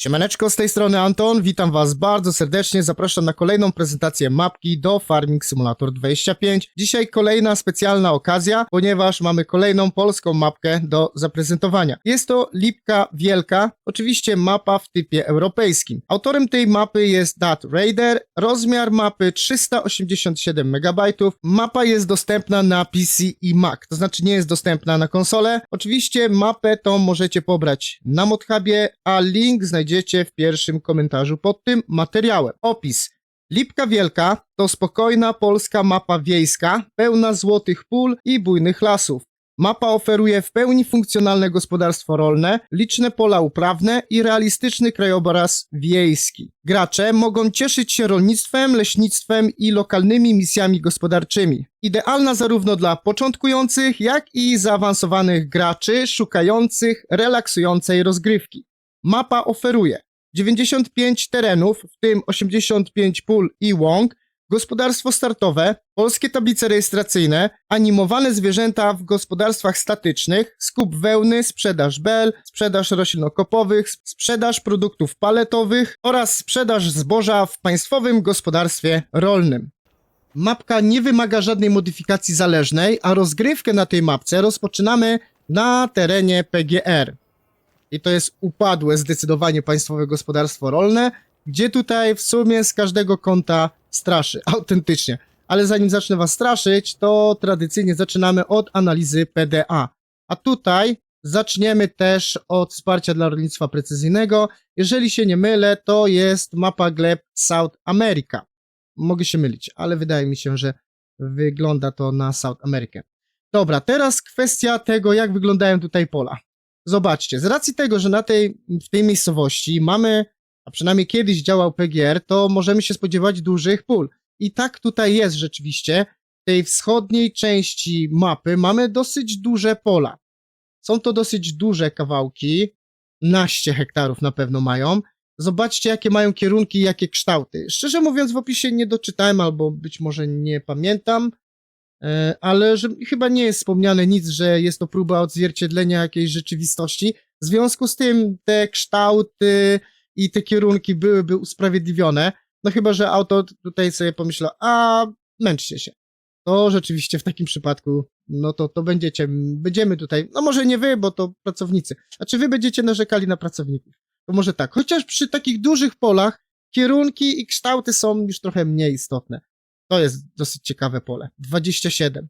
Siemaneczko, z tej strony Anton, witam was bardzo serdecznie, zapraszam na kolejną prezentację mapki do Farming Simulator 25. Dzisiaj kolejna specjalna okazja, ponieważ mamy kolejną polską mapkę do zaprezentowania. Jest to Lipka Wielka, oczywiście mapa w typie europejskim. Autorem tej mapy jest Dat Raider, rozmiar mapy 387 MB. Mapa jest dostępna na PC i Mac, to znaczy nie jest dostępna na konsolę. Oczywiście mapę tą możecie pobrać na ModHubie, a link znajdziecie w pierwszym komentarzu pod tym materiałem. Opis. Lipka Wielka to spokojna polska mapa wiejska, pełna złotych pól i bujnych lasów. Mapa oferuje w pełni funkcjonalne gospodarstwo rolne, liczne pola uprawne i realistyczny krajobraz wiejski. Gracze mogą cieszyć się rolnictwem, leśnictwem i lokalnymi misjami gospodarczymi. Idealna zarówno dla początkujących, jak i zaawansowanych graczy szukających relaksującej rozgrywki. Mapa oferuje 95 terenów, w tym 85 pól i łąk, gospodarstwo startowe, polskie tablice rejestracyjne, animowane zwierzęta w gospodarstwach statycznych, skup wełny, sprzedaż bel, sprzedaż roślin okopowych, sprzedaż produktów paletowych oraz sprzedaż zboża w państwowym gospodarstwie rolnym. Mapka nie wymaga żadnej modyfikacji zależnej, a rozgrywkę na tej mapce rozpoczynamy na terenie PGR. I to jest upadłe zdecydowanie państwowe gospodarstwo rolne, gdzie tutaj w sumie z każdego kąta straszy, autentycznie. Ale zanim zacznę was straszyć, to tradycyjnie zaczynamy od analizy PDA. A tutaj zaczniemy też od wsparcia dla rolnictwa precyzyjnego. Jeżeli się nie mylę, to jest mapa gleb South America. Mogę się mylić, ale wydaje mi się, że wygląda to na South America. Dobra, teraz kwestia tego, jak wyglądają tutaj pola. Zobaczcie, z racji tego, że w tej miejscowości mamy, a przynajmniej kiedyś działał PGR, to możemy się spodziewać dużych pól. I tak tutaj jest rzeczywiście. W tej wschodniej części mapy mamy dosyć duże pola. Są to dosyć duże kawałki, naście hektarów na pewno mają. Zobaczcie, jakie mają kierunki i jakie kształty. Szczerze mówiąc, w opisie nie doczytałem, albo być może nie pamiętam, ale że chyba nie jest wspomniane nic, że jest to próba odzwierciedlenia jakiejś rzeczywistości. W związku z tym te kształty i te kierunki byłyby usprawiedliwione. No chyba, że autor tutaj sobie pomyślał, a męczcie się. To rzeczywiście w takim przypadku, no to będziemy tutaj, no może nie wy, bo to pracownicy. Znaczy wy będziecie narzekali na pracowników. To może tak, chociaż przy takich dużych polach kierunki i kształty są już trochę mniej istotne. To jest dosyć ciekawe pole. 27.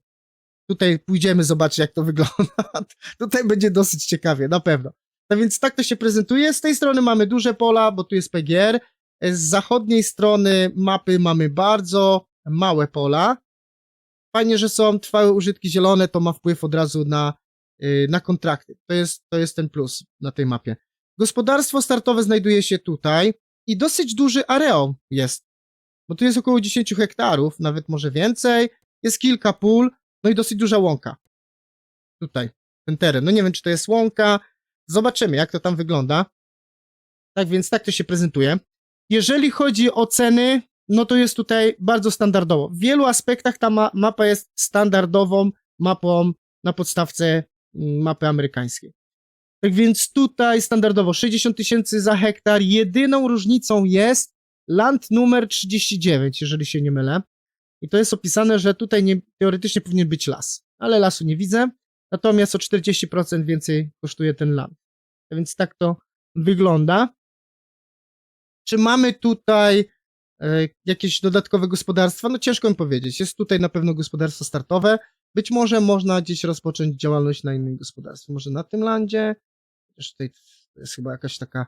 Tutaj pójdziemy zobaczyć, jak to wygląda. Tutaj będzie dosyć ciekawie, na pewno. No więc tak to się prezentuje. Z tej strony mamy duże pola, bo tu jest PGR. Z zachodniej strony mapy mamy bardzo małe pola. Fajnie, że są trwałe użytki zielone, to ma wpływ od razu na kontrakty. To jest ten plus na tej mapie. Gospodarstwo startowe znajduje się tutaj i dosyć duży areał jest. Bo tu jest około 10 hektarów, nawet może więcej. Jest kilka pól, no i dosyć duża łąka. Tutaj, ten teren. No nie wiem, czy to jest łąka. Zobaczymy, jak to tam wygląda. Tak więc tak to się prezentuje. Jeżeli chodzi o ceny, no to jest tutaj bardzo standardowo. W wielu aspektach ta mapa jest standardową mapą na podstawce mapy amerykańskiej. Tak więc tutaj standardowo 60 000 za hektar. Jedyną różnicą jest land numer 39, jeżeli się nie mylę. I to jest opisane, że tutaj teoretycznie powinien być las. Ale lasu nie widzę. Natomiast o 40% więcej kosztuje ten land. A więc tak to wygląda. Czy mamy tutaj jakieś dodatkowe gospodarstwa? No ciężko mi powiedzieć. Jest tutaj na pewno gospodarstwo startowe. Być może można gdzieś rozpocząć działalność na innym gospodarstwie. Może na tym landzie? Też tutaj to jest chyba jakaś taka...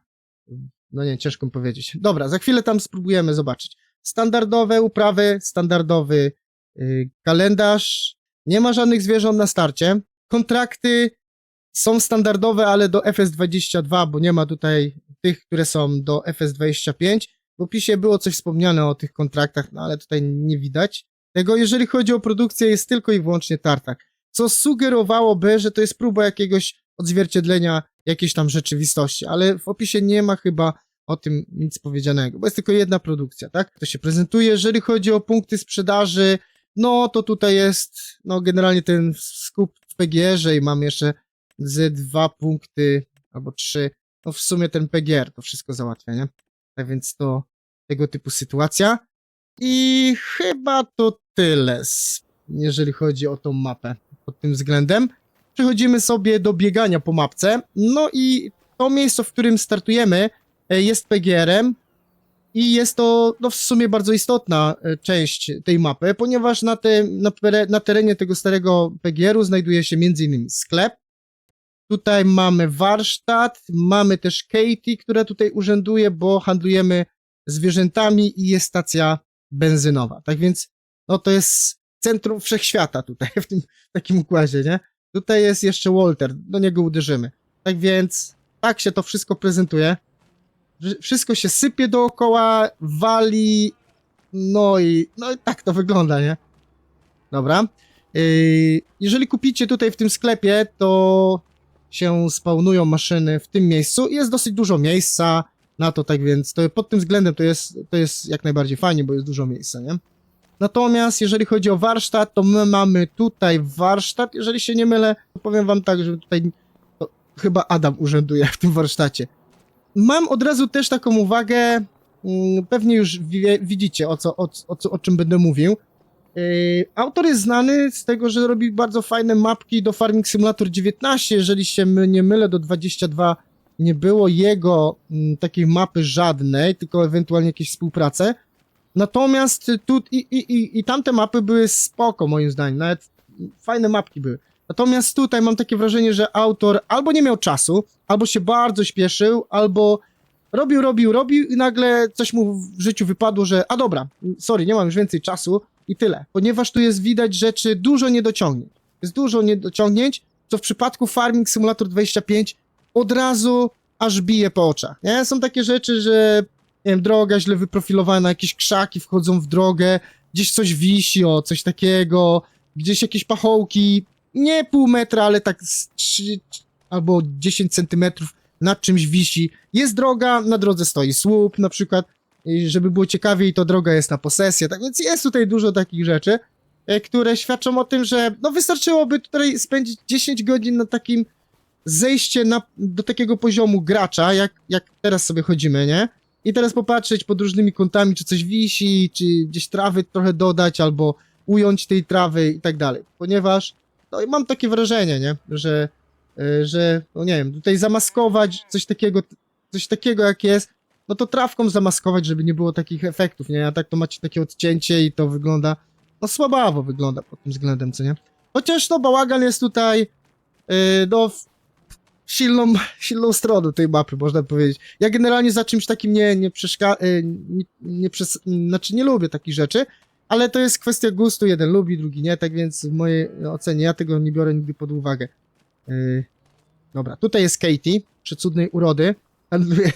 No nie, ciężko mi powiedzieć. Dobra, za chwilę tam spróbujemy zobaczyć. Standardowe uprawy, standardowy kalendarz. Nie ma żadnych zwierząt na starcie. Kontrakty są standardowe, ale do FS22, bo nie ma tutaj tych, które są do FS25. W opisie było coś wspomniane o tych kontraktach, no ale tutaj nie widać tego. Jeżeli chodzi o produkcję, jest tylko i wyłącznie tartak, co sugerowałoby, że to jest próba jakiegoś odzwierciedlenia jakiejś tam rzeczywistości, ale w opisie nie ma chyba o tym nic powiedzianego, bo jest tylko jedna produkcja, tak? To się prezentuje. Jeżeli chodzi o punkty sprzedaży, no to tutaj jest, no generalnie ten skup w PGR-ze i mam jeszcze z 2 punkty albo 3 no w sumie ten PGR to wszystko załatwia, nie? Tak więc to tego typu sytuacja. I chyba to tyle, jeżeli chodzi o tą mapę pod tym względem. Przechodzimy sobie do biegania po mapce. No i to miejsce, w którym startujemy, jest PGR-em i jest to no, w sumie bardzo istotna część tej mapy, ponieważ na terenie tego starego PGR-u znajduje się m.in. sklep. Tutaj mamy warsztat, mamy też Katie, która tutaj urzęduje, bo handlujemy zwierzętami i jest stacja benzynowa. Tak więc no to jest centrum wszechświata tutaj w tym takim układzie, nie? Tutaj jest jeszcze Walter, do niego uderzymy. Tak więc tak się to wszystko prezentuje. Wszystko się sypie dookoła, wali, no i tak to wygląda, nie? Dobra. Jeżeli kupicie tutaj w tym sklepie, to się spawnują maszyny w tym miejscu i jest dosyć dużo miejsca na to, tak więc to pod tym względem to jest jak najbardziej fajnie, bo jest dużo miejsca, nie? Natomiast jeżeli chodzi o warsztat, to my mamy tutaj warsztat, jeżeli się nie mylę, to powiem wam tak, że tutaj chyba Adam urzęduje w tym warsztacie. Mam od razu też taką uwagę, pewnie już widzicie o czym będę mówił. Autor jest znany z tego, że robi bardzo fajne mapki do Farming Simulator 19, jeżeli się nie mylę, do 22 nie było jego takiej mapy żadnej, tylko ewentualnie jakieś współprace. Natomiast tu i tamte mapy były spoko moim zdaniem, nawet fajne mapki były. Natomiast tutaj mam takie wrażenie, że autor albo nie miał czasu, albo się bardzo śpieszył, albo robił i nagle coś mu w życiu wypadło, że a dobra, sorry, nie mam już więcej czasu i tyle. Ponieważ tu jest widać rzeczy dużo niedociągnięć. Jest dużo niedociągnięć, co w przypadku Farming Simulator 25 od razu aż bije po oczach, nie? Są takie rzeczy, że nie wiem, droga źle wyprofilowana, jakieś krzaki wchodzą w drogę, gdzieś coś wisi, coś takiego, gdzieś jakieś pachołki, nie pół metra, ale tak z 3 albo 10 centymetrów nad czymś wisi. Jest droga, na drodze stoi słup na przykład, i żeby było ciekawiej, to droga jest na posesję, tak więc jest tutaj dużo takich rzeczy, które świadczą o tym, że no wystarczyłoby tutaj spędzić 10 godzin na takim zejście do takiego poziomu gracza, jak teraz sobie chodzimy, nie? I teraz popatrzeć pod różnymi kątami, czy coś wisi, czy gdzieś trawy trochę dodać, albo ująć tej trawy i tak dalej. Ponieważ no, mam takie wrażenie, nie? Że no nie wiem, tutaj zamaskować coś takiego jak jest, no to trawką zamaskować, żeby nie było takich efektów, nie? A tak to macie takie odcięcie i to wygląda, no słabawo wygląda pod tym względem, co nie? Chociaż no bałagan jest tutaj, no silną stroną tej mapy, można powiedzieć. Ja generalnie za czymś takim znaczy nie lubię takich rzeczy, ale to jest kwestia gustu, jeden lubi, drugi nie, tak więc w mojej ocenie ja tego nie biorę nigdy pod uwagę. Dobra, tutaj jest Katie, przecudnej urody, handluje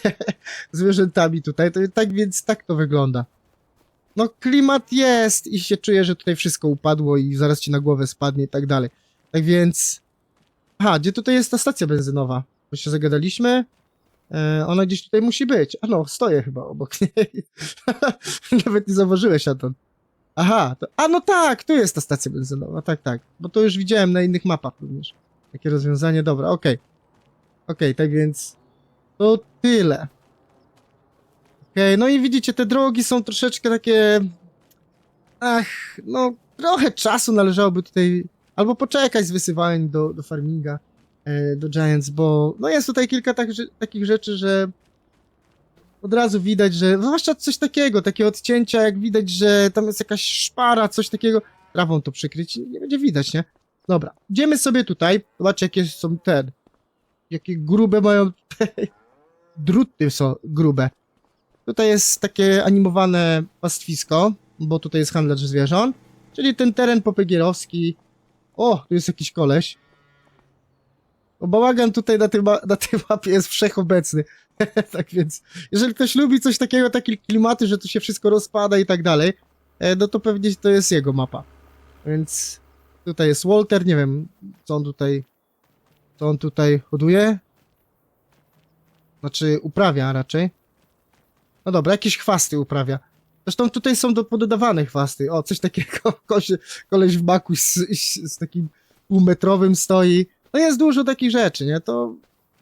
zwierzętami tutaj, tak więc tak to wygląda. No klimat jest i się czuję, że tutaj wszystko upadło i zaraz ci na głowę spadnie i tak dalej. Tak więc... Aha, gdzie tutaj jest ta stacja benzynowa? Bo się zagadaliśmy. Ona gdzieś tutaj musi być. A no, stoję chyba obok niej. Nawet nie zauważyłeś, Anton. Aha, no tak, tu jest ta stacja benzynowa, tak. Bo to już widziałem na innych mapach również. Takie rozwiązanie, dobra, okej. Okej, tak więc to tyle. Okej, no i widzicie, te drogi są troszeczkę takie... no trochę czasu należałoby tutaj... Albo poczekać z wysyłaniem do farminga, do Giants, bo no jest tutaj kilka takich rzeczy, że od razu widać, że zwłaszcza coś takiego, takie odcięcia, jak widać, że tam jest jakaś szpara, coś takiego, trawą to przykryć, nie będzie widać, nie? Dobra, idziemy sobie tutaj, zobaczcie jakie są jakie grube mają druty są grube. Tutaj jest takie animowane pastwisko, bo tutaj jest handlarz zwierząt, czyli ten teren popegierowski. O, tu jest jakiś koleś. O, bałagan tutaj na tej mapie jest wszechobecny. Tak więc, jeżeli ktoś lubi coś takiego, takie klimaty, że tu się wszystko rozpada i tak dalej, no to pewnie to jest jego mapa. Więc tutaj jest Walter, nie wiem, co on tutaj hoduje. Znaczy, uprawia raczej. No dobra, jakieś chwasty uprawia. Zresztą tutaj są pododawane chwasty. O, coś takiego. Koleś w maku z takim półmetrowym stoi. No jest dużo takich rzeczy, nie? To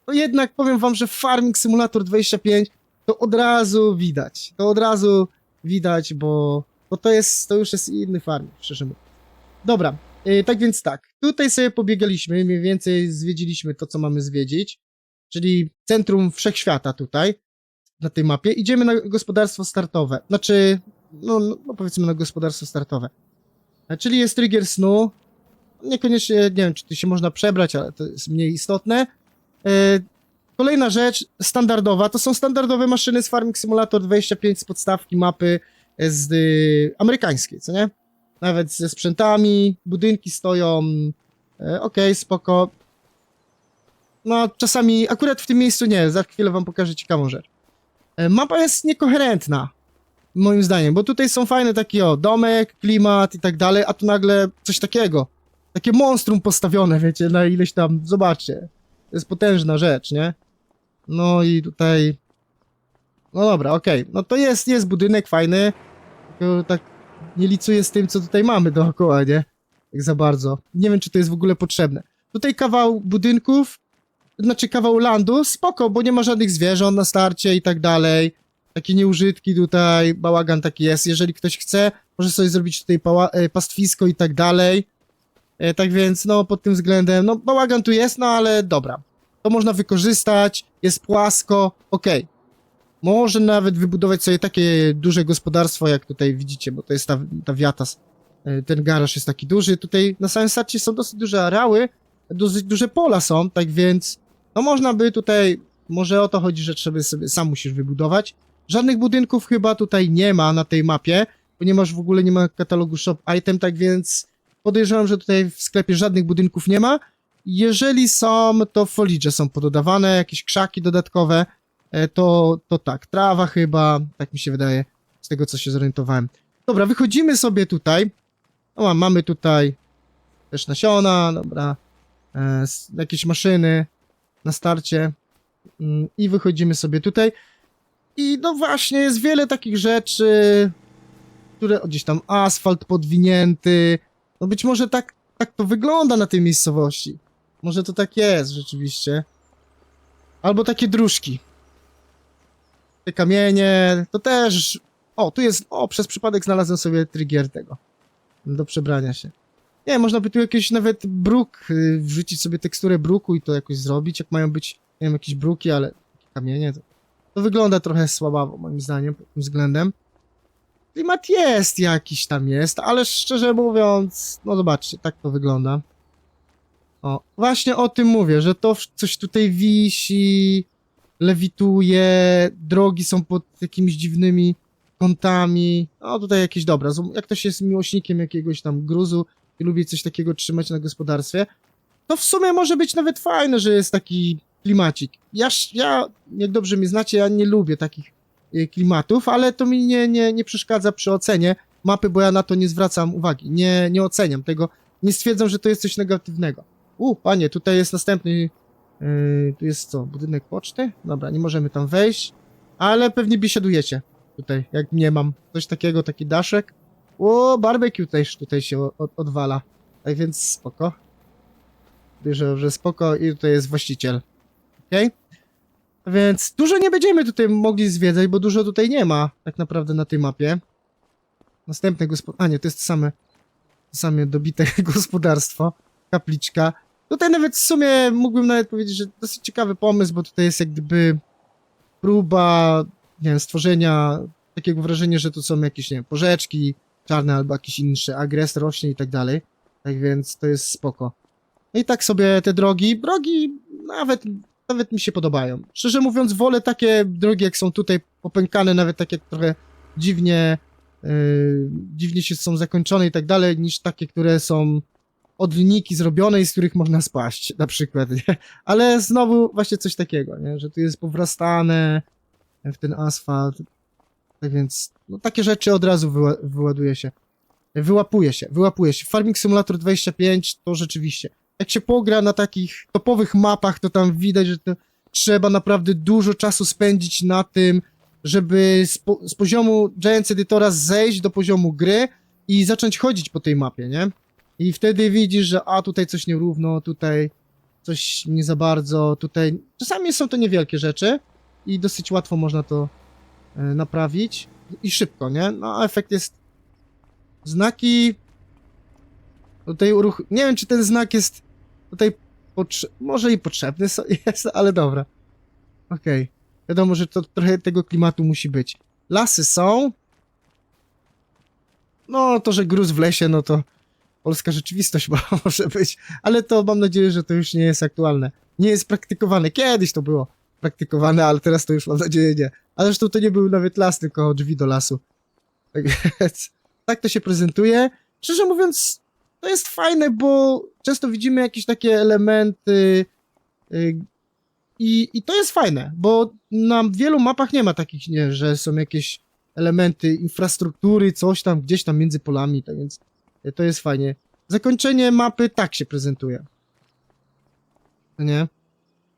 to jednak powiem wam, że Farming Simulator 25 to od razu widać. To od razu widać, bo to już jest inny farming, szczerze mówiąc. Dobra, tak więc tak. Tutaj sobie pobiegaliśmy, mniej więcej zwiedziliśmy to, co mamy zwiedzić, czyli centrum wszechświata tutaj, na tej mapie. Idziemy na gospodarstwo startowe. Znaczy, no powiedzmy na gospodarstwo startowe. Czyli jest trigger snu. Niekoniecznie, nie wiem, czy tu się można przebrać, ale to jest mniej istotne. Kolejna rzecz, standardowa, to są standardowe maszyny z Farming Simulator 25 z podstawki mapy amerykańskiej, co nie? Nawet ze sprzętami, budynki stoją, okej, spoko. No, czasami, akurat w tym miejscu nie, za chwilę wam pokażę ciekawą rzecz. Mapa jest niekoherentna, moim zdaniem, bo tutaj są fajne takie, domek, klimat i tak dalej, a tu nagle coś takiego. Takie monstrum postawione, wiecie, na ileś tam, zobaczcie. To jest potężna rzecz, nie? No i tutaj... No dobra, okej. No to jest budynek fajny, tylko tak nie licuję z tym, co tutaj mamy dookoła, nie? Tak za bardzo. Nie wiem, czy to jest w ogóle potrzebne. Tutaj kawał budynków, znaczy kawał landu, spoko, bo nie ma żadnych zwierząt na starcie i tak dalej. Takie nieużytki tutaj, bałagan taki jest. Jeżeli ktoś chce, może sobie zrobić tutaj pastwisko i tak dalej. Tak więc, no, pod tym względem, no, bałagan tu jest, no, ale dobra. To można wykorzystać, jest płasko, okej. Może nawet wybudować sobie takie duże gospodarstwo, jak tutaj widzicie, bo to jest ta wiatas. Ten garaż jest taki duży. Tutaj na samym starcie są dosyć duże areały, dosyć duże pola są, tak więc, no, można by tutaj, może o to chodzi, że trzeba sobie, sam musisz wybudować. Żadnych budynków chyba tutaj nie ma na tej mapie, ponieważ w ogóle nie ma katalogu shop item, tak więc podejrzewam, że tutaj w sklepie żadnych budynków nie ma. Jeżeli są, to foliage są pododawane, jakieś krzaki dodatkowe, to tak, trawa chyba, tak mi się wydaje, z tego co się zorientowałem. Dobra, wychodzimy sobie tutaj. O, mamy tutaj też nasiona, dobra, jakieś maszyny na starcie i wychodzimy sobie tutaj. I no właśnie, jest wiele takich rzeczy, które gdzieś tam asfalt podwinięty. No być może tak to wygląda na tej miejscowości. Może to tak jest rzeczywiście. Albo takie dróżki. Te kamienie, to też... O, tu jest... O, przez przypadek znalazłem sobie trigger tego. Do przebrania się. Nie, można by tu jakiś nawet bruk, wrzucić sobie teksturę bruku i to jakoś zrobić, jak mają być, nie wiem, jakieś bruki, ale kamienie, to wygląda trochę słabawo, moim zdaniem, pod tym względem. Klimat jest jakiś tam jest, ale szczerze mówiąc, no zobaczcie, tak to wygląda. O, właśnie o tym mówię, że to coś tutaj wisi, lewituje, drogi są pod jakimiś dziwnymi kątami. No tutaj jakieś dobra, jak ktoś jest miłośnikiem jakiegoś tam gruzu i lubi coś takiego trzymać na gospodarstwie, to w sumie może być nawet fajne, że jest taki klimacik. Ja, jak dobrze mnie znacie, ja nie lubię takich klimatów, ale to mi nie przeszkadza przy ocenie mapy, bo ja na to nie zwracam uwagi, nie oceniam tego, nie stwierdzam, że to jest coś negatywnego. Panie, tutaj jest następny, tu jest co, budynek poczty? Dobra, nie możemy tam wejść, ale pewnie biesiadujecie tutaj, jak nie mam coś takiego, taki daszek. Barbecue też tutaj się odwala, tak więc spoko. Że spoko i tutaj jest właściciel, okej? Więc dużo nie będziemy tutaj mogli zwiedzać, bo dużo tutaj nie ma tak naprawdę na tej mapie. Następne a nie, to jest to same dobite gospodarstwo, kapliczka. Tutaj nawet w sumie mógłbym nawet powiedzieć, że dosyć ciekawy pomysł, bo tutaj jest jak gdyby próba, nie wiem, stworzenia takiego wrażenia, że tu są jakieś, nie wiem, porzeczki czarne albo jakiś inny agres rośnie i tak dalej. Tak więc to jest spoko. No i tak sobie te drogi nawet mi się podobają. Szczerze mówiąc, wolę takie drogi, jak są tutaj popękane, nawet tak jak trochę dziwnie się są zakończone i tak dalej, niż takie, które są od linijki zrobione i z których można spaść, na przykład, nie? Ale znowu właśnie coś takiego, nie? Że tu jest powrastane w ten asfalt. Tak więc, no takie rzeczy od razu wyłapuje się. Farming Simulator 25 to rzeczywiście, jak się pogra na takich topowych mapach, to tam widać, że to trzeba naprawdę dużo czasu spędzić na tym, żeby z poziomu Giants Editora zejść do poziomu gry i zacząć chodzić po tej mapie, nie? I wtedy widzisz, że tutaj coś nierówno, tutaj coś nie za bardzo tutaj... Czasami są to niewielkie rzeczy i dosyć łatwo można to naprawić i szybko, nie? No a efekt jest... Znaki... Tutaj nie wiem, czy ten znak jest tutaj może i potrzebny jest, ale dobra. Okej. Wiadomo, że to trochę tego klimatu musi być. Lasy są. No, to, że gruz w lesie, no to polska rzeczywistość może być, ale to mam nadzieję, że to już nie jest aktualne. Nie jest praktykowane. Kiedyś to było praktykowane, ale teraz to już mam nadzieję nie. A zresztą to nie był nawet las, tylko drzwi do lasu. Tak więc, tak to się prezentuje. Szczerze mówiąc, to jest fajne, bo często widzimy jakieś takie elementy i to jest fajne, bo na wielu mapach nie ma takich, nie, że są jakieś elementy infrastruktury, coś tam, gdzieś tam między polami, tak więc to jest fajnie. Zakończenie mapy tak się prezentuje. Nie?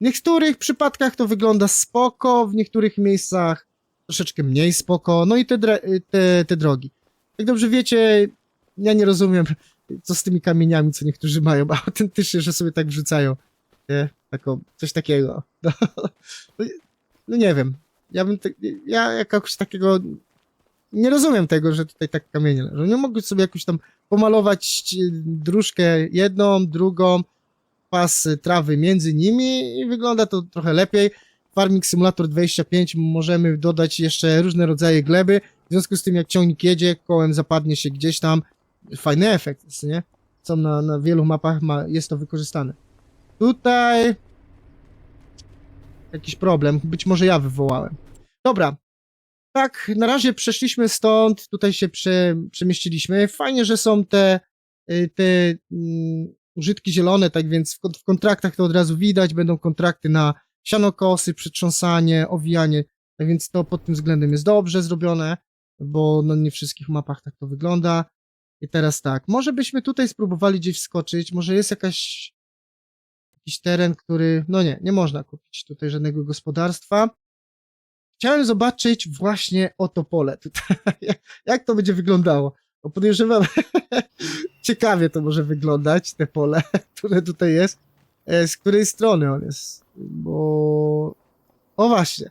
W niektórych przypadkach to wygląda spoko, w niektórych miejscach troszeczkę mniej spoko, no i te drogi. Jak dobrze wiecie, ja nie rozumiem, co z tymi kamieniami, co niektórzy mają, autentycznie, że sobie tak wrzucają. Nie? Coś takiego. No nie wiem. Ja jakoś takiego... Nie rozumiem tego, że tutaj tak kamienie leżą. Nie mogę sobie jakoś tam pomalować dróżkę jedną, drugą, pas trawy między nimi i wygląda to trochę lepiej. Farming Simulator 25 możemy dodać jeszcze różne rodzaje gleby. W związku z tym, jak ciągnik jedzie, kołem zapadnie się gdzieś tam. Fajny efekt jest, nie? Co na wielu mapach jest to wykorzystane. Tutaj jakiś problem. Być może ja wywołałem. Dobra. Tak, na razie przeszliśmy stąd, tutaj się przemieściliśmy. Fajnie, że są te użytki zielone, tak więc w kontraktach to od razu widać, będą kontrakty na sianokosy, przytrząsanie, owijanie, tak więc to pod tym względem jest dobrze zrobione, bo no nie w wszystkich mapach tak to wygląda. I teraz tak, może byśmy tutaj spróbowali gdzieś wskoczyć, może jest jakiś teren, który, no nie można kupić tutaj żadnego gospodarstwa. Chciałem zobaczyć właśnie oto pole tutaj, jak to będzie wyglądało, bo podejrzewam, ciekawie to może wyglądać, te pole, które tutaj jest, z której strony on jest, bo... O właśnie,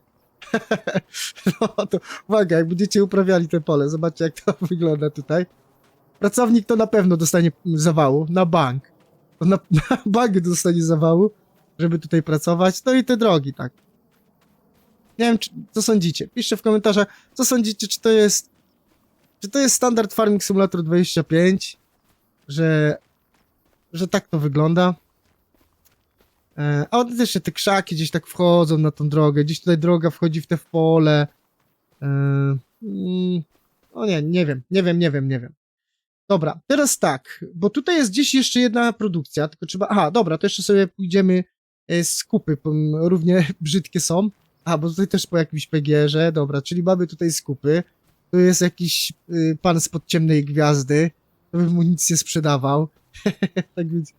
no to uwaga, jak będziecie uprawiali te pole, zobaczcie jak to wygląda tutaj. Pracownik to na pewno dostanie zawału, na bank, to na bank dostanie zawału, żeby tutaj pracować, no i te drogi, tak. Nie wiem, co sądzicie. Piszcie w komentarzach, co sądzicie, czy to jest standard Farming Simulator 25, że tak to wygląda. A też te krzaki gdzieś tak wchodzą na tą drogę, gdzieś tutaj droga wchodzi w te pole. O nie wiem. Dobra, teraz tak, bo tutaj jest gdzieś jeszcze jedna produkcja, tylko trzeba... Aha, dobra, to jeszcze sobie pójdziemy skupy, równie brzydkie są. A, bo tutaj też po jakimś PGR-ze, dobra, czyli mamy tutaj skupy. Tu jest jakiś pan spod ciemnej gwiazdy, to bym mu nic nie sprzedawał. Tak więc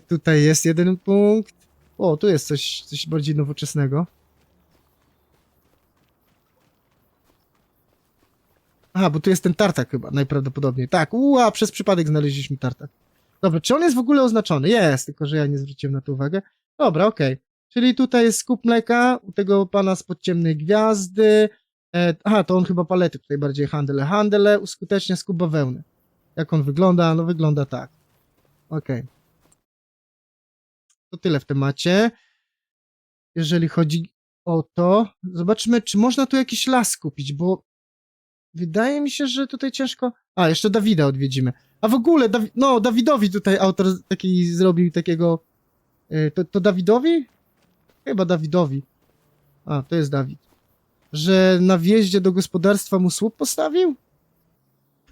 tutaj jest jeden punkt. O, tu jest coś bardziej nowoczesnego. Aha, bo tu jest ten tartak chyba, najprawdopodobniej. Tak, przez przypadek znaleźliśmy tartak. Dobra, czy on jest w ogóle oznaczony? Jest, tylko że ja nie zwróciłem na to uwagę. Dobra, okej. Czyli tutaj jest skup mleka u tego pana spod ciemnej gwiazdy. Aha, to on chyba palety tutaj bardziej handle. Uskutecznia skup bawełny. Jak on wygląda? No wygląda tak. Okej. To tyle w temacie. Jeżeli chodzi o to, zobaczmy, czy można tu jakiś las kupić, bo wydaje mi się, że tutaj ciężko... A, jeszcze Dawida odwiedzimy. A w ogóle, Dawidowi tutaj autor zrobił takiego... To Dawidowi? Chyba Dawidowi. A, to jest Dawid. Że na wjeździe do gospodarstwa mu słup postawił?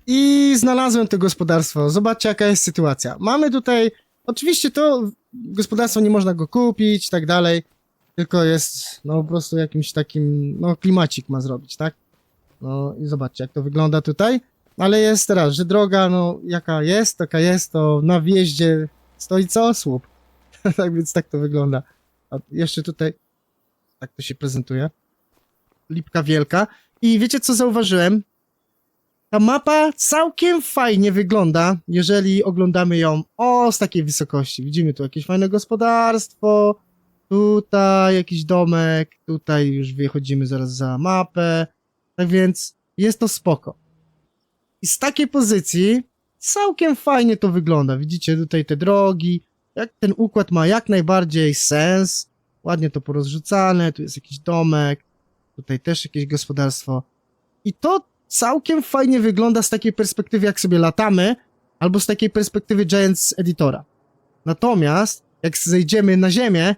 I znalazłem to gospodarstwo. Zobaczcie, jaka jest sytuacja. Mamy tutaj... Oczywiście to gospodarstwo nie można go kupić i tak dalej. Tylko jest, no po prostu jakimś takim... No, klimacik ma zrobić, tak? No i zobaczcie, jak to wygląda tutaj. Ale jest teraz, że droga, no jaka jest, taka jest, to na wjeździe stoi co? Słup. Tak więc tak to wygląda. A jeszcze tutaj tak to się prezentuje. Lipka wielka. I wiecie co zauważyłem? Ta mapa całkiem fajnie wygląda, jeżeli oglądamy ją z takiej wysokości. Widzimy tu jakieś fajne gospodarstwo, tutaj jakiś domek, tutaj już wychodzimy zaraz za mapę, tak więc jest to spoko. I z takiej pozycji całkiem fajnie to wygląda. Widzicie tutaj te drogi, jak ten układ ma jak najbardziej sens. Ładnie to porozrzucane, tu jest jakiś domek, tutaj też jakieś gospodarstwo. I to całkiem fajnie wygląda z takiej perspektywy, jak sobie latamy, albo z takiej perspektywy Giants Editora. Natomiast, jak zejdziemy na ziemię,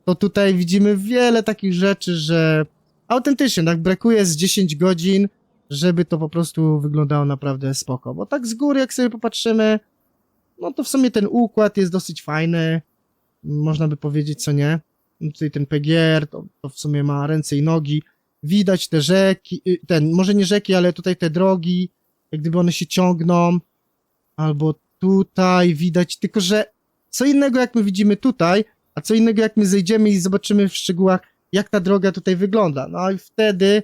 to tutaj widzimy wiele takich rzeczy, że autentycznie, tak, brakuje z 10 godzin, żeby to po prostu wyglądało naprawdę spoko. Bo tak z góry, jak sobie popatrzymy, no to w sumie ten układ jest dosyć fajny, można by powiedzieć, co nie. No tutaj ten PGR, to w sumie ma ręce i nogi. Widać te rzeki, może nie rzeki, ale tutaj te drogi, jak gdyby one się ciągną, albo tutaj widać, tylko że co innego jak my widzimy tutaj, a co innego jak my zejdziemy i zobaczymy w szczegółach, jak ta droga tutaj wygląda. No i wtedy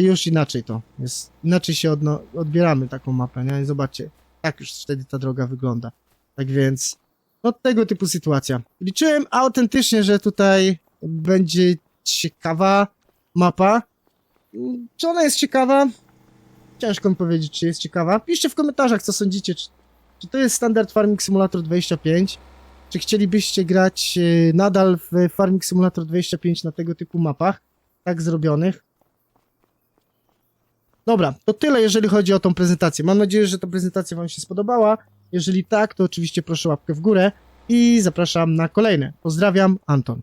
już inaczej to jest, inaczej się odbieramy taką mapę, nie? I zobaczcie, tak już wtedy ta droga wygląda. Tak więc, no tego typu sytuacja. Liczyłem autentycznie, że tutaj będzie ciekawa mapa. Czy ona jest ciekawa? Ciężko mi powiedzieć, czy jest ciekawa. Piszcie w komentarzach, co sądzicie. Czy to jest standard Farming Simulator 25? Czy chcielibyście grać nadal w Farming Simulator 25 na tego typu mapach? Tak zrobionych. Dobra, to tyle, jeżeli chodzi o tą prezentację. Mam nadzieję, że ta prezentacja wam się spodobała. Jeżeli tak, to oczywiście proszę łapkę w górę i zapraszam na kolejne. Pozdrawiam, Anton.